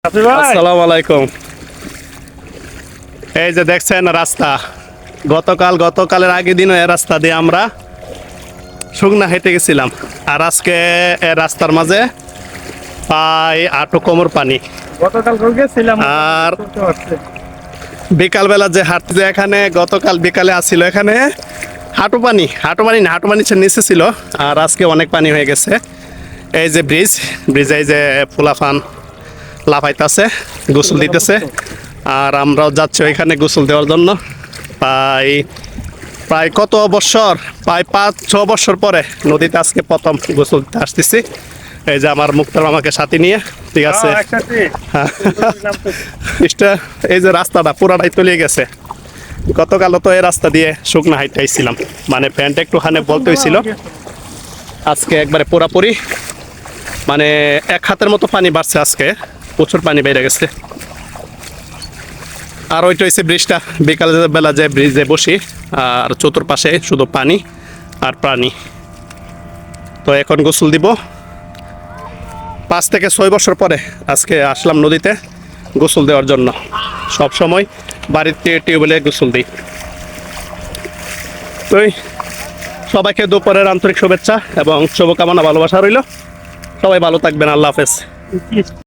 আসসালামু আলাইকুম। এই যে দেখছেন রাস্তা, গতকালের আগের দিনও এই রাস্তা দিয়ে আমরা শুকনা হেঁটে গেছিলাম, আর আজকে এই রাস্তার মাঝে প্রায় হাঁটু কোমর পানি। গতকাল গেছিলাম আর বিকালবেলা যে হাঁটতে এখানে গতকাল বিকালে আসছিল, এখানে হাঁটু পানি না, হাঁটু পানি নিচে ছিল, আর আজকে অনেক পানি হয়ে গেছে। এই যে ব্রিজে এই যে ফুলাফান লাফাইতেছে, গোসল দিতেছে, আর আমরাও যাচ্ছি ওইখানে গোসল দেওয়ার জন্য। প্রায় কত বছর, প্রায় 5-6 বছর পরে নদীতে আজকে প্রথম গোসল দিতে আসতেছি। এই যে আমার মুক্তার মামাকে সাথে নিয়ে, ঠিক আছে। এই যে রাস্তাটা পুরাটাই তলিয়ে গেছে। গতকালও তো এই রাস্তা দিয়ে শুকনা হাইটে আইছিলাম, মানে প্যান্ট একটুখানে বলতে হয়েছিল। আজকে একবারে পুরাপুরি মানে 1 হাতের মতো পানি বাড়ছে, আজকে প্রচুর পানি বেড়ে গেছে। আর ওইটা হচ্ছে ব্রিজটা, বিকাল বেলা যে ব্রিজে বসি, আর চতুর্পাশে শুধু পানি আর প্রাণী। তো এখন গোসল দিব। 5 থেকে 6 বছর পরে আজকে আসলাম নদীতে গোসল দেওয়ার জন্য। সব সময় বাড়িতে টিউবওয়েলে গোসল দিই। তো সবাইকে দুপুরের আন্তরিক শুভেচ্ছা এবং শুভকামনা, ভালোবাসা রইল। সবাই ভালো থাকবেন, আল্লাহ হাফেজ।